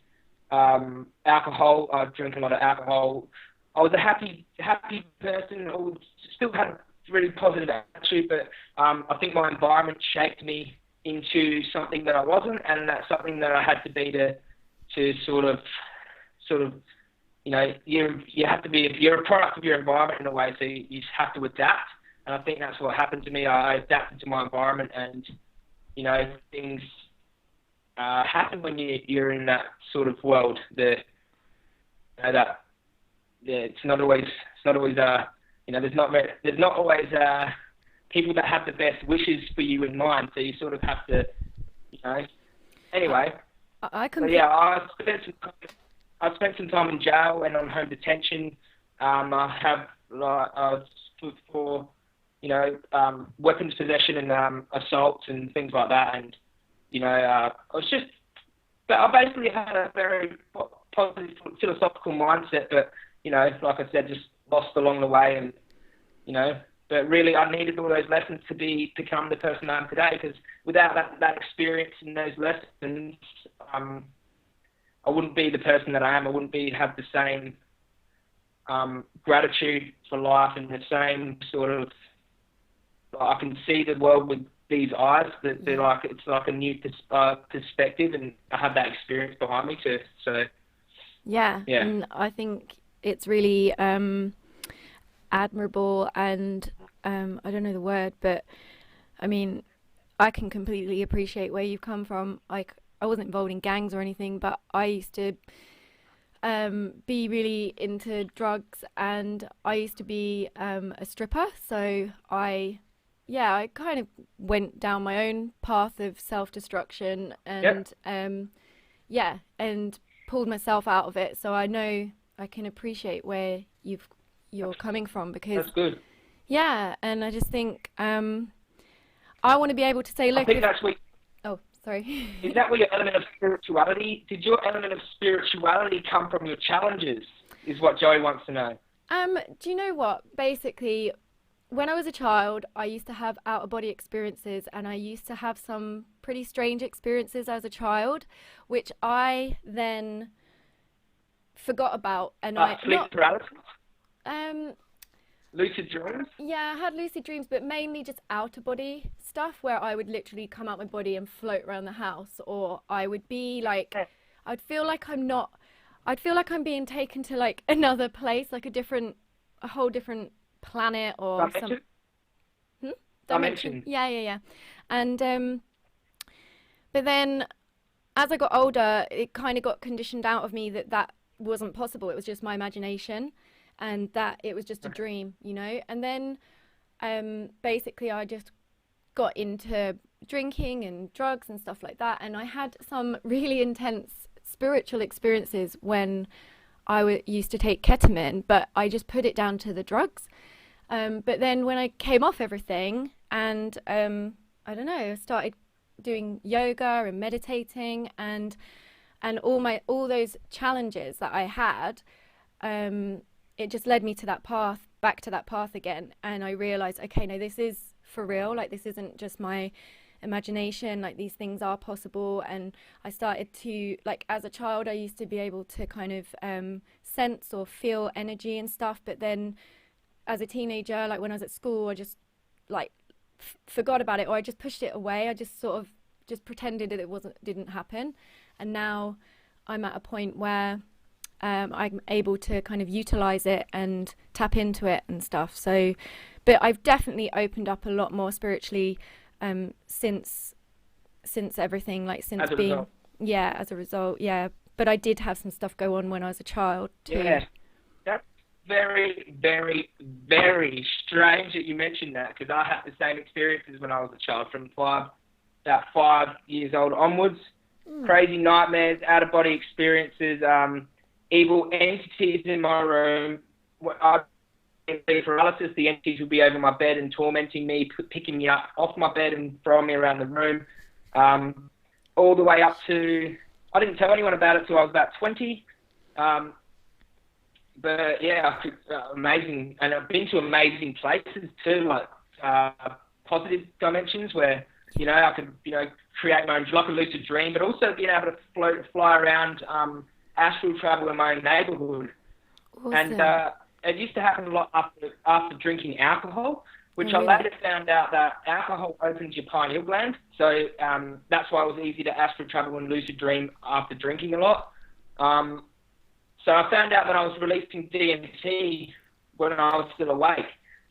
alcohol. I drink a lot of alcohol. I was a happy person. I still had a really positive attitude, but I think my environment shaped me into something that I wasn't, and that's something that I had to be to sort of you have to be, you're a product of your environment in a way, so you have to adapt. And I think that's what happened to me. I adapted to my environment, and things happen when you're in that sort of world. It's not always there's not always people that have the best wishes for you in mind. So you sort of have to, Anyway. I spent some time in jail and on home detention. I was for weapons possession and assaults and things like that. And I basically had a very positive philosophical mindset, but like I said, just lost along the way. And but really, I needed all those lessons to become the person I am today. Because without that experience and those lessons, I wouldn't be the person that I am. I wouldn't have the same gratitude for life and the same sort of. I can see the world with these eyes. That it's like a new perspective, and I have that experience behind me too. So. Yeah. And I think it's really admirable, and I don't know the word, but I mean, I can completely appreciate where you've come from. Like, I wasn't involved in gangs or anything, but I used to be really into drugs, and I used to be a stripper. So I kind of went down my own path of self-destruction, and and pulled myself out of it. So I know I can appreciate where you're coming from, because that's good. Yeah, and I just think I want to be able to say, look. I think that's what. Oh, sorry. Is that where your element of spirituality? Did your element of spirituality come from your challenges? Is what Joey wants to know. Do you know what? Basically, when I was a child, I used to have out-of-body experiences, and I used to have some pretty strange experiences as a child, which I then forgot about. And sleep paralysis? Lucid dreams? Yeah, I had lucid dreams, but mainly just out-of-body stuff, where I would literally come out my body and float around the house, or I would be like, I'd feel like I'm being taken to like another place, like a whole different planet or dimension? Dimension. Yeah. And but then as I got older, it kind of got conditioned out of me that wasn't possible. It was just my imagination, and that it was just a dream, And then basically I just got into drinking and drugs and stuff like that, and I had some really intense spiritual experiences when I used to take ketamine, but I just put it down to the drugs. But then when I came off everything, and I don't know, I started doing yoga and meditating, and all those challenges that I had, it just led me to that path, back to that path again. And I realized, okay, no, this is for real. Like, this isn't just my imagination, like these things are possible. And I started to, like, as a child I used to be able to kind of sense or feel energy and stuff, but then as a teenager, like when I was at school, I just like forgot about it, or I just pushed it away. I just sort of just pretended that didn't happen. And now I'm at a point where I'm able to kind of utilize it and tap into it and stuff. So, but I've definitely opened up a lot more spiritually since everything, like since being result. Yeah, as a result, yeah. But I did have some stuff go on when I was a child too. Yeah, that's very, very, very strange that you mentioned that, because I had the same experiences when I was a child, from about 5 years old onwards. Crazy nightmares, out-of-body experiences, evil entities in my room. I'd be paralysis. The entities would be over my bed and tormenting me, picking me up off my bed and throwing me around the room. All the way up to, I didn't tell anyone about it till I was about 20. But yeah, amazing. And I've been to amazing places too, like positive dimensions where, you know, I could, you know, create my own, like a lucid dream, but also being able to fly around, astral travel in my own neighbourhood. Awesome. And it used to happen a lot after drinking alcohol, which I later found out that alcohol opens your pineal gland. So that's why it was easy to astral travel and lucid dream after drinking a lot. So I found out that I was releasing DMT when I was still awake.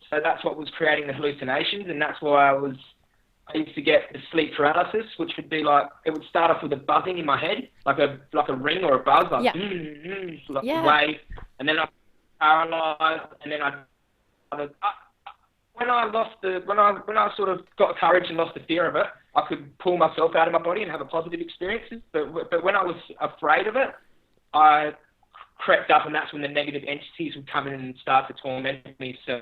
So that's what was creating the hallucinations, and that's why I used to get the sleep paralysis, which would be like, it would start off with a buzzing in my head, like a ring or a buzz, like, like a wave, and then I paralyzed, and then when I sort of got courage and lost the fear of it, I could pull myself out of my body and have a positive experiences. But when I was afraid of it, I crept up, and that's when the negative entities would come in and start to torment me. So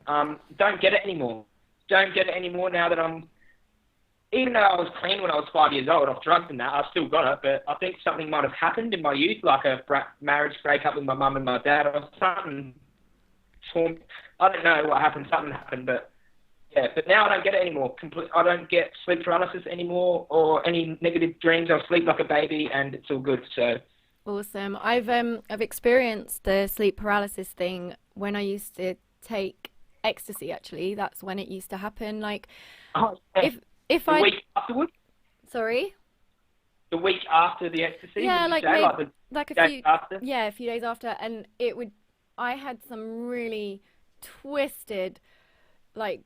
don't get it anymore. Don't get it anymore now that even though I was clean when I was 5 years old off drugs and that, I still got it, but I think something might have happened in my youth, like a marriage breakup with my mum and my dad or something. I don't know what happened, something happened, but yeah, but now I don't get it anymore. I don't get sleep paralysis anymore or any negative dreams. I'll sleep like a baby and it's all good, so. Awesome. I've experienced the sleep paralysis thing when I used to take ecstasy. Actually, that's when it used to happen. Like, if the week afterwards. Sorry. The week after the ecstasy. Yeah, like a few. After? Yeah, a few days after, and it would. I had some really twisted, like,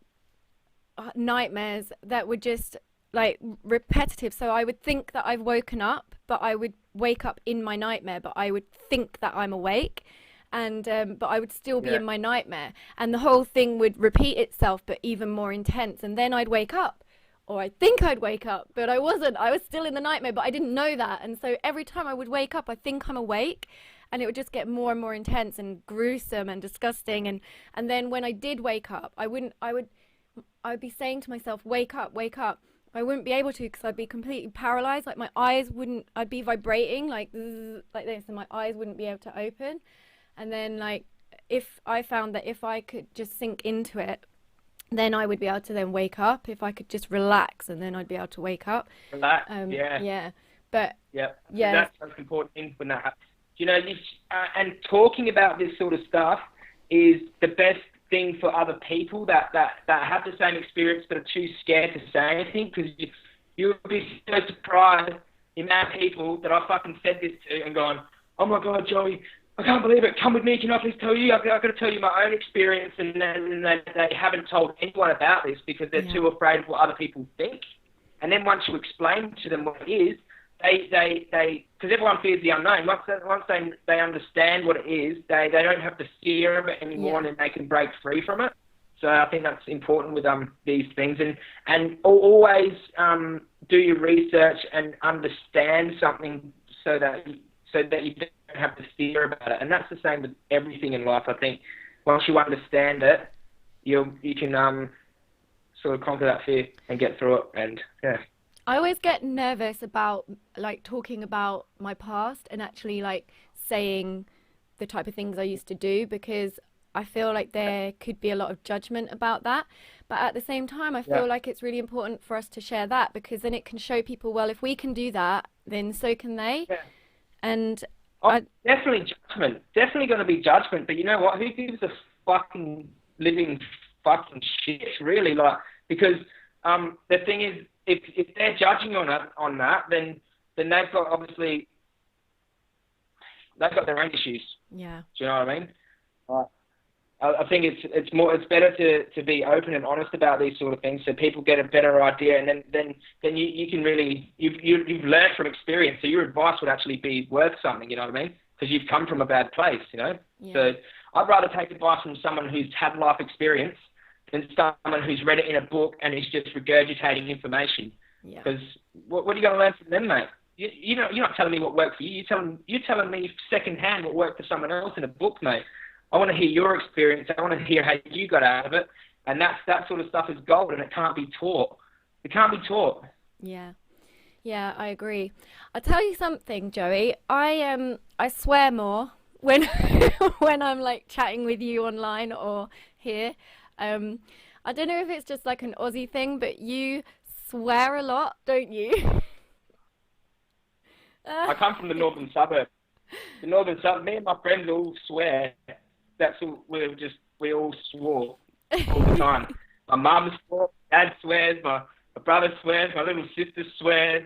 nightmares that were just like repetitive. So I would think that I've woken up, but I would wake up in my nightmare, but I would think that I'm awake. And but I would still be in my nightmare, and the whole thing would repeat itself, but even more intense. And then I'd wake up, or I think I'd wake up, but I wasn't. I was still in the nightmare, but I didn't know that. And so every time I would wake up, I think I'm awake, and it would just get more and more intense and gruesome and disgusting. And then when I did wake up, I would be saying to myself, wake up, wake up. I wouldn't be able to, because I'd be completely paralyzed. Like, my eyes wouldn't. I'd be vibrating like this, and my eyes wouldn't be able to open. And then, like, if I found that if I could just sink into it, then I would be able to then wake up. If I could just relax, and then I'd be able to wake up. Relax, yeah. But yeah, that's the most important thing when that happens. You know, and talking about this sort of stuff is the best thing for other people that have the same experience but are too scared to say anything, because you'll be so surprised the amount of people that I fucking said this to and gone, oh my God, Joey, I can't believe it. Come with me. Can I please tell you? I've got to tell you my own experience. And then they haven't told anyone about this because they're too afraid of what other people think. And then once you explain to them what it is, they because everyone fears the unknown. Once they understand what it is, they don't have the fear of it anymore, and then they can break free from it. So I think that's important with these things, and always do your research and understand something so that you don't have to fear about it. And that's the same with everything in life. I think once you understand it, you can sort of conquer that fear and get through it. And yeah, I always get nervous about like talking about my past and actually like saying the type of things I used to do, because I feel like there could be a lot of judgment about that. But at the same time, I feel like it's really important for us to share that, because then it can show people, well, if we can do that, then so can they. Yeah. And definitely judgment. Definitely going to be judgment. But you know what? Who gives a fucking living fucking shit, really? Like, because the thing is, if they're judging on that, then they've got obviously they've got their own issues. Yeah. Do you know what I mean? I think it's better to be open and honest about these sort of things, so people get a better idea, and then you can really you've learned from experience, so your advice would actually be worth something. You know what I mean? Because you've come from a bad place. You know. Yeah. So I'd rather take advice from someone who's had life experience than someone who's read it in a book and is just regurgitating information. Yeah. Because what are you going to learn from them, mate? You're not telling me what worked for you. You're telling me secondhand what worked for someone else in a book, mate. I want to hear your experience. I want to hear how you got out of it. And that sort of stuff is gold, and it can't be taught. It can't be taught. Yeah. Yeah, I agree. I'll tell you something, Joey. I swear more when when I'm like chatting with you online or here. I don't know if it's just like an Aussie thing, but you swear a lot, don't you? I come from the northern suburb. The northern suburb. Me and my friends all swear. That's all. We all swore all the time. My mum swears, dad swears, my brother swears, my little sister swears.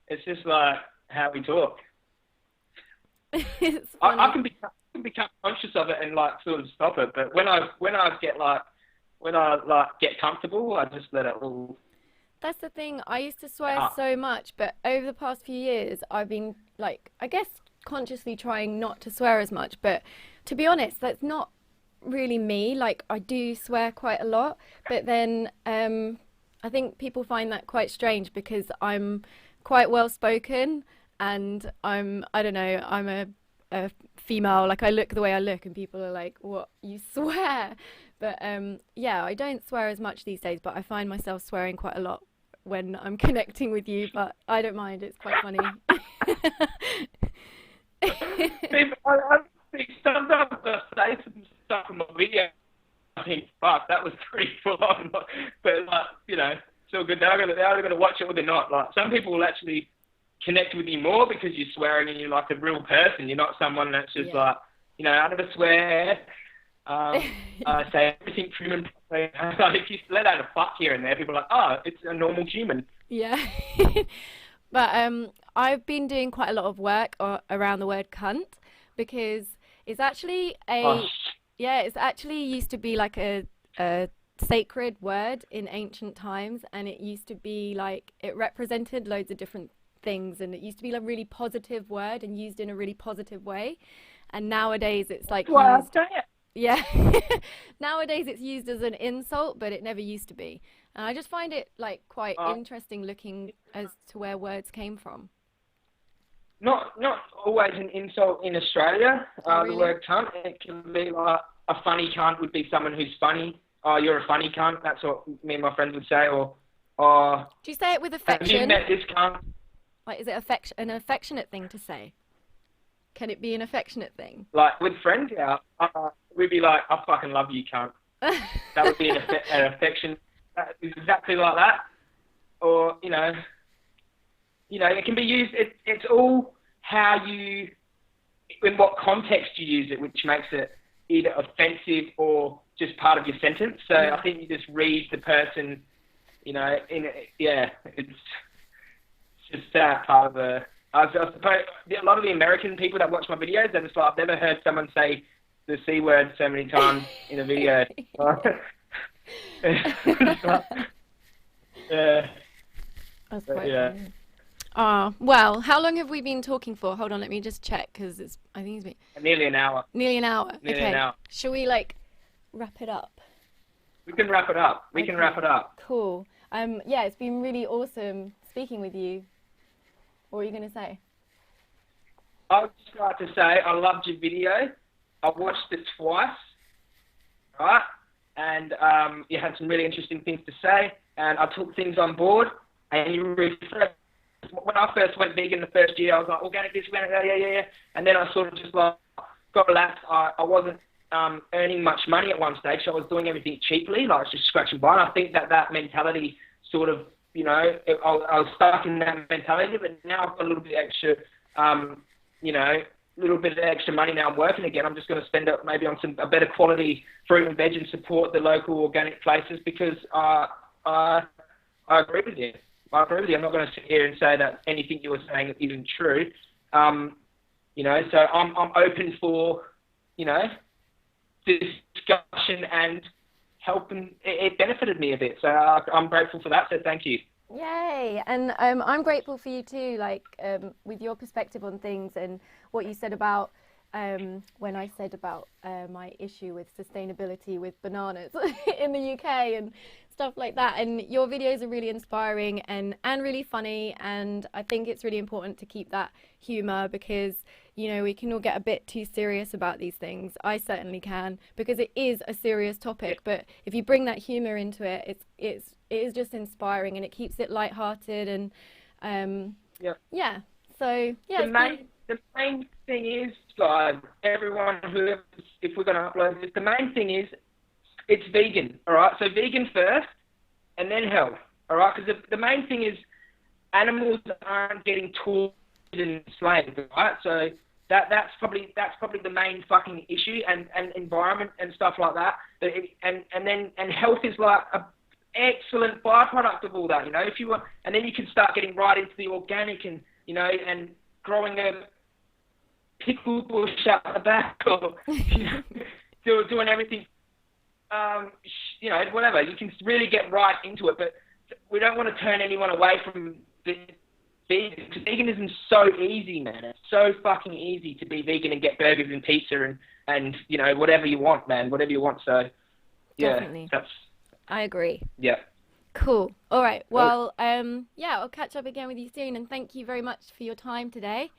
It's just like how we talk. It's I can become conscious of it and like sort of stop it, but when I get comfortable, I just let it all. That's the thing. I used to swear so much, but over the past few years, I've been like, I guess, consciously trying not to swear as much. But to be honest, that's not really me. Like, I do swear quite a lot, but then I think people find that quite strange because I'm quite well spoken, and I don't know, I'm a female. Like, I look the way I look, and people are like, "What, you swear?" But yeah, I don't swear as much these days, but I find myself swearing quite a lot when I'm connecting with you, but I don't mind. It's quite funny. I think sometimes I say some stuff in my video. I think, fuck, that was pretty full on. But like, you know, it's all good. They're either gonna watch it or they're not. Like, some people will actually connect with you more because you're swearing and you're like a real person. You're not someone that's just like, you know, I never swear. I say everything prim and proper. If you let out a fuck here and there, people are like, oh, it's a normal human. Yeah. But I've been doing quite a lot of work around the word cunt, because it's actually it's actually used to be like a sacred word in ancient times, and it used to be like, it represented loads of different things, and it used to be a really positive word and used in a really positive way. And nowadays it's like nowadays it's used as an insult, but it never used to be. And I just find it like quite interesting looking as to where words came from. Not always an insult in Australia. Really? The word cunt, it can be like, a funny cunt would be someone who's funny. Oh, you're a funny cunt. That's what me and my friends would say. Or do you say it with affection? Have you met this cunt? Like, is it an affectionate thing to say? Can it be an affectionate thing? Like, with friends, yeah, we'd be like, I fucking love you, cunt. That would be an affection. Exactly like that. Or, you know, it can be used, it's all how you, in what context you use it, which makes it either offensive or just part of your sentence. So I think you just read the person, you know, it's just that part of the... I suppose a lot of the American people that watch my videos, they're just like, I've never heard someone say the C word so many times in a video. That's quite funny. Oh, well, how long have we been talking for? Hold on, let me just check, because I think it's been... Nearly an hour. Nearly an hour. Nearly okay. an hour. Shall we, like, wrap it up? We can wrap it up. We can wrap it up. Cool. Yeah, it's been really awesome speaking with you. What were you going to say? I would just like to say I loved your video. I watched it twice, right? And you had some really interesting things to say, and I took things on board. And you refreshed. When I first went vegan the first year, I was like, organic this, organic that, yeah. And then I sort of just like got relaxed. I wasn't earning much money at one stage, so I was doing everything cheaply, like just scratch and buy. And I think that mentality sort of, you know, I was stuck in that mentality, but now I've got a little bit extra, you know, little bit of extra money now I'm working again. I'm just going to spend it maybe on a better quality fruit and veg and support the local organic places, because I agree with you. I agree with you. I'm not going to sit here and say that anything you were saying isn't true. You know, so I'm open for, you know, discussion and helping. It benefited me a bit, so I'm grateful for that. So thank you. Yay! And I'm grateful for you too, like with your perspective on things and what you said about when I said about my issue with sustainability with bananas in the UK and stuff like that. And your videos are really inspiring and really funny. And I think it's really important to keep that humor, because, you know, we can all get a bit too serious about these things. I certainly can, because it is a serious topic. But if you bring that humor into it, it is just inspiring, and it keeps it lighthearted. And yeah. So yeah. The main thing is, guys, everyone who, if we're going to upload this, the main thing is it's vegan, all right? So vegan first, and then health, all right? Because the main thing is animals aren't getting tortured and enslaved, right? So that's probably the main fucking issue, and environment and stuff like that. And health is like a excellent byproduct of all that, you know. If you want, and then you can start getting right into the organic, and, you know, and growing a pickle bush at the back, or, you know, doing everything, you know, whatever. You can really get right into it, but we don't want to turn anyone away from vegan. Veganism's so easy, man. It's so fucking easy to be vegan and get burgers and pizza and you know, whatever you want, man, whatever you want. So yeah, definitely. I agree. Yeah. Cool. All right. Well, yeah, I'll catch up again with you soon, and thank you very much for your time today.